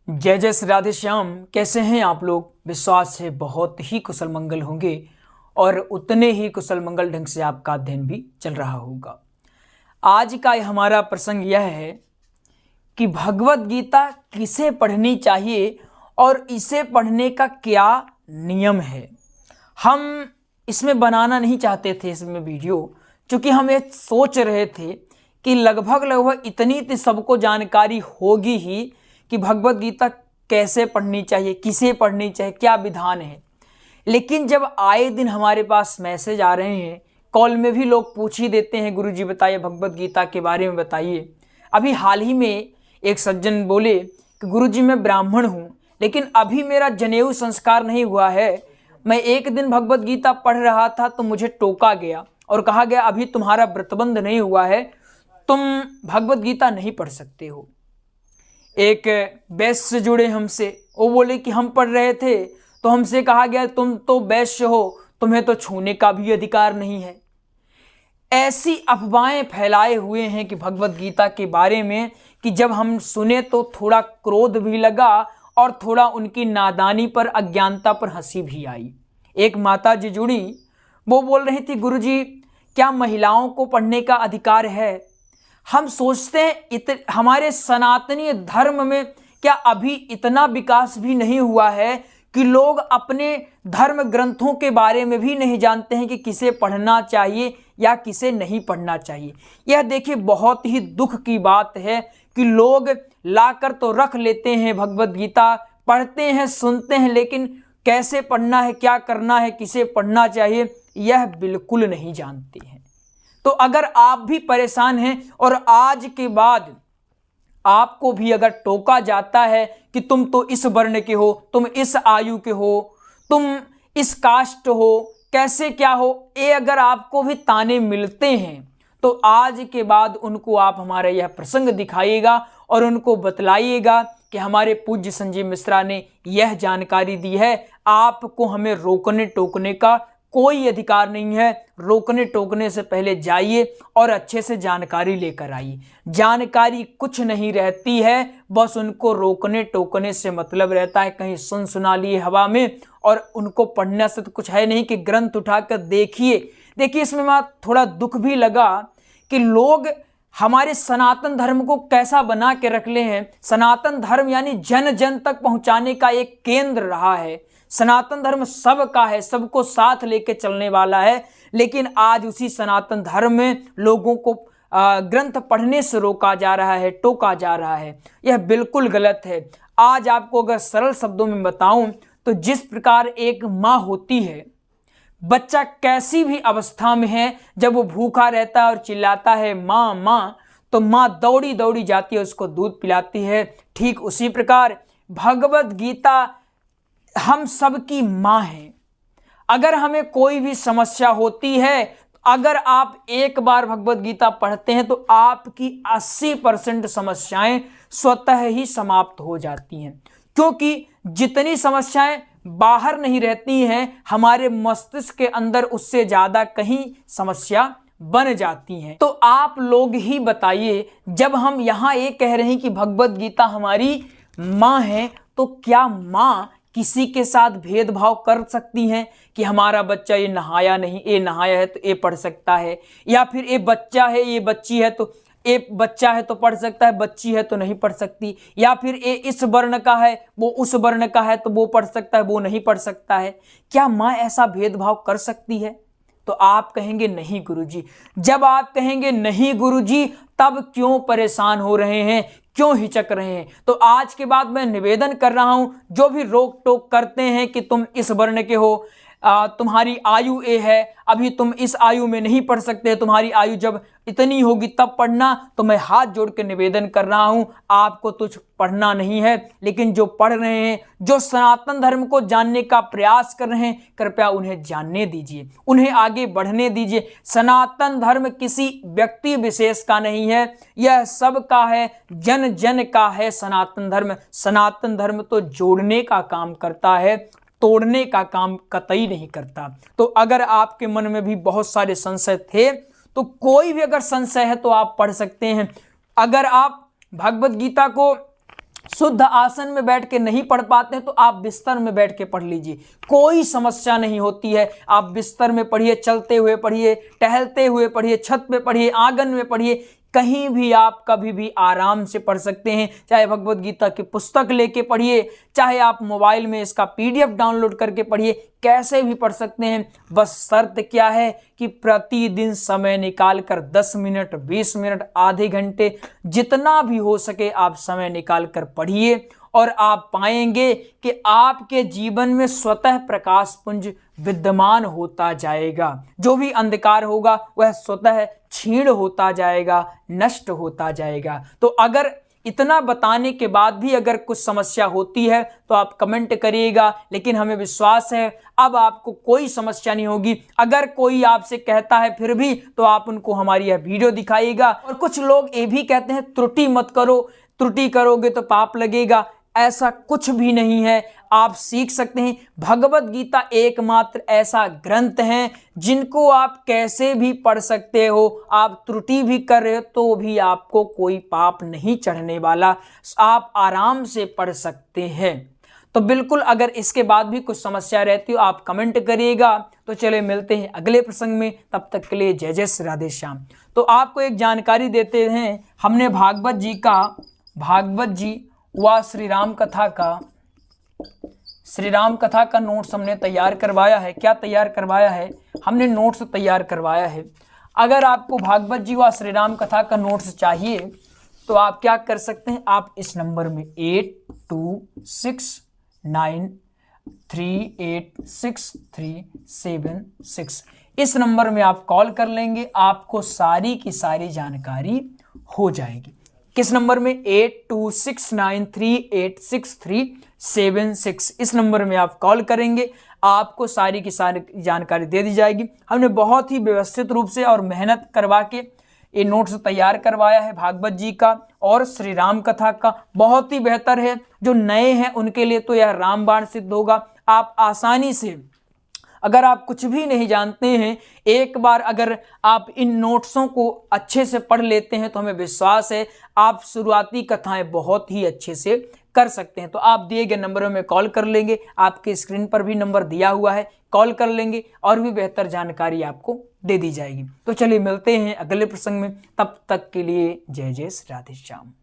जय जय श्री राधे श्याम। कैसे हैं आप लोग? विश्वास है बहुत ही कुशल मंगल होंगे और उतने ही कुशल मंगल ढंग से आपका अध्ययन भी चल रहा होगा। आज का हमारा प्रसंग यह है कि भगवत गीता किसे पढ़नी चाहिए और इसे पढ़ने का क्या नियम है। हम इसमें बनाना नहीं चाहते थे इसमें वीडियो, क्योंकि हम ये सोच रहे थे कि लगभग इतनी तो सबको जानकारी होगी ही कि भगवत गीता कैसे पढ़नी चाहिए, किसे पढ़नी चाहिए, क्या विधान है। लेकिन जब आए दिन हमारे पास मैसेज आ रहे हैं, कॉल में भी लोग पूछ ही देते हैं, गुरुजी बताइए भगवत गीता के बारे में बताइए। अभी हाल ही में एक सज्जन बोले कि गुरुजी मैं ब्राह्मण हूँ, लेकिन अभी मेरा जनेऊ संस्कार नहीं हुआ है। मैं एक दिन भगवत गीता पढ़ रहा था तो मुझे टोका गया और कहा गया अभी तुम्हारा व्रतबंध नहीं हुआ है, तुम भगवत गीता नहीं पढ़ सकते हो। एक वैश्य से जुड़े हमसे, वो बोले कि हम पढ़ रहे थे तो हमसे कहा गया तुम तो वैश्य हो, तुम्हें तो छूने का भी अधिकार नहीं है। ऐसी अफवाहें फैलाए हुए हैं कि भगवत गीता के बारे में कि जब हम सुने तो थोड़ा क्रोध भी लगा और थोड़ा उनकी नादानी पर, अज्ञानता पर हंसी भी आई। एक माता जी जुड़ी, वो बोल रही थी गुरुजी क्या महिलाओं को पढ़ने का अधिकार है? हम सोचते हैं हमारे सनातनी धर्म में क्या अभी इतना विकास भी नहीं हुआ है कि लोग अपने धर्म ग्रंथों के बारे में भी नहीं जानते हैं कि किसे पढ़ना चाहिए या किसे नहीं पढ़ना चाहिए। यह देखिए बहुत ही दुख की बात है कि लोग लाकर तो रख लेते हैं भगवत गीता, पढ़ते हैं, सुनते हैं, लेकिन कैसे पढ़ना है, क्या करना है, किसे पढ़ना चाहिए, यह बिल्कुल नहीं जानते हैं। तो अगर आप भी परेशान हैं और आज के बाद आपको भी अगर टोका जाता है कि तुम तो इस वर्ण के हो, तुम इस आयु के हो, तुम इस कास्ट हो, कैसे क्या हो, ये अगर आपको भी ताने मिलते हैं तो आज के बाद उनको आप हमारा यह प्रसंग दिखाइएगा और उनको बतलाइएगा कि हमारे पूज्य संजीव मिश्रा ने यह जानकारी दी है। आपको हमें रोकने टोकने का कोई अधिकार नहीं है। रोकने टोकने से पहले जाइए और अच्छे से जानकारी लेकर आइए। जानकारी कुछ नहीं रहती है, बस उनको रोकने टोकने से मतलब रहता है। कहीं सुन सुना लिए हवा में, और उनको पढ़ने से तो कुछ है नहीं कि ग्रंथ उठाकर देखिए। इसमें मैं थोड़ा दुख भी लगा कि लोग हमारे सनातन धर्म को कैसा बना के रख ले हैं। सनातन धर्म यानी जन जन तक पहुंचाने का एक केंद्र रहा है। सनातन धर्म सबका है, सबको साथ लेके चलने वाला है, लेकिन आज उसी सनातन धर्म में लोगों को ग्रंथ पढ़ने से रोका जा रहा है, टोका जा रहा है। यह बिल्कुल गलत है। आज आपको अगर सरल शब्दों में बताऊं तो जिस प्रकार एक माँ होती है, बच्चा कैसी भी अवस्था में है, जब वो भूखा रहता है और चिल्लाता है माँ माँ, तो माँ दौड़ी दौड़ी जाती है, उसको दूध पिलाती है। ठीक उसी प्रकार भगवत गीता हम सबकी माँ है। अगर हमें कोई भी समस्या होती है, अगर आप एक बार भगवत गीता पढ़ते हैं तो आपकी 80% समस्याएं स्वतः ही समाप्त हो जाती हैं, क्योंकि जितनी समस्याएं बाहर नहीं रहती हैं, हमारे मस्तिष्क के अंदर उससे ज्यादा कहीं समस्या बन जाती हैं। तो आप लोग ही बताइए, जब हम यहाँ ये कह रहे हैं कि भगवत गीता हमारी माँ है, तो क्या माँ किसी के साथ भेदभाव कर सकती हैं कि हमारा बच्चा ये नहाया नहीं, ये नहाया है तो ये पढ़ सकता है, या फिर ये बच्चा है, ये बच्ची है तो ये बच्चा है तो पढ़ सकता है, बच्ची है तो नहीं पढ़ सकती, या फिर ये इस वर्ण का है, वो उस वर्ण का है तो वो पढ़ सकता है, वो नहीं पढ़ सकता है? क्या माँ ऐसा भेदभाव कर सकती है? तो आप कहेंगे नहीं गुरुजी। जब आप कहेंगे नहीं गुरुजी, तब क्यों परेशान हो रहे हैं, क्यों हिचक रहे हैं? तो आज के बाद मैं निवेदन कर रहा हूं, जो भी रोक टोक करते हैं कि तुम इस वर्ण के हो, तुम्हारी आयु ए है, अभी तुम इस आयु में नहीं पढ़ सकते, तुम्हारी आयु जब इतनी होगी तब पढ़ना, तो मैं हाथ जोड़ के निवेदन कर रहा हूं, आपको कुछ पढ़ना नहीं है। लेकिन जो पढ़ रहे हैं, जो सनातन धर्म को जानने का प्रयास कर रहे हैं, कृपया उन्हें जानने दीजिए, उन्हें आगे बढ़ने दीजिए। सनातन धर्म किसी व्यक्ति विशेष का नहीं है, यह सबका है, जन जन का है सनातन धर्म। सनातन धर्म तो जोड़ने का काम करता है, तोड़ने का काम कतई नहीं करता। तो अगर आपके मन में भी बहुत सारे संशय थे, तो कोई भी अगर संशय है तो आप पढ़ सकते हैं। अगर आप भगवत गीता को शुद्ध आसन में बैठ के नहीं पढ़ पाते हैं तो आप बिस्तर में बैठ के पढ़ लीजिए, कोई समस्या नहीं होती है। आप बिस्तर में पढ़िए, चलते हुए पढ़िए, टहलते हुए पढ़िए, छत पे पढ़िए, आंगन में पढ़िए, कहीं भी आप कभी भी आराम से पढ़ सकते हैं। चाहे भगवत गीता की पुस्तक लेके पढ़िए, चाहे आप मोबाइल में इसका पीडीएफ डाउनलोड करके पढ़िए, कैसे भी पढ़ सकते हैं। बस शर्त क्या है कि प्रतिदिन समय निकाल कर 10 मिनट, 20 मिनट, आधे घंटे, जितना भी हो सके आप समय निकाल कर पढ़िए और आप पाएंगे कि आपके जीवन में स्वतः प्रकाश पुंज विद्यमान होता जाएगा। जो भी अंधकार होगा वह स्वतः क्षीण होता जाएगा, नष्ट होता जाएगा। तो अगर इतना बताने के बाद भी अगर कुछ समस्या होती है तो आप कमेंट करिएगा, लेकिन हमें विश्वास है अब आपको कोई समस्या नहीं होगी। अगर कोई आपसे कहता है फिर भी तो आप उनको हमारी यह वीडियो दिखाइएगा। और कुछ लोग ये भी कहते हैं त्रुटि मत करो, त्रुटि करोगे तो पाप लगेगा। ऐसा कुछ भी नहीं है, आप सीख सकते हैं। भगवत गीता एकमात्र ऐसा ग्रंथ है जिनको आप कैसे भी पढ़ सकते हो। आप त्रुटि भी कर रहे हो तो भी आपको कोई पाप नहीं चढ़ने वाला, आप आराम से पढ़ सकते हैं। तो बिल्कुल अगर इसके बाद भी कुछ समस्या रहती हो आप कमेंट करिएगा। तो चले मिलते हैं अगले प्रसंग में, तब तक के लिए जय जय श्री राधे श्याम। तो आपको एक जानकारी देते हैं, हमने भागवत जी व श्री राम कथा का नोट्स हमने तैयार करवाया है। क्या तैयार करवाया है? हमने नोट्स तैयार करवाया है। अगर आपको भागवत जी व श्री राम कथा का नोट्स चाहिए तो आप क्या कर सकते हैं, आप इस नंबर में 8269386376 इस नंबर में आप कॉल कर लेंगे, आपको सारी की सारी जानकारी हो जाएगी। किस नंबर में? 8269386376 इस नंबर में आप कॉल करेंगे, आपको सारी की सारी जानकारी दे दी जाएगी। हमने बहुत ही व्यवस्थित रूप से और मेहनत करवा के ये नोट्स तैयार करवाया है। भागवत जी का और श्री राम कथा का बहुत ही बेहतर है। जो नए हैं उनके लिए तो यह रामबाण सिद्ध होगा। आप आसानी से, अगर आप कुछ भी नहीं जानते हैं, एक बार अगर आप इन नोट्सों को अच्छे से पढ़ लेते हैं तो हमें विश्वास है आप शुरुआती कथाएं बहुत ही अच्छे से कर सकते हैं। तो आप दिए गए नंबरों में कॉल कर लेंगे, आपके स्क्रीन पर भी नंबर दिया हुआ है, कॉल कर लेंगे और भी बेहतर जानकारी आपको दे दी जाएगी। तो चलिए मिलते हैं अगले प्रसंग में, तब तक के लिए जय जय श्री राधे श्याम।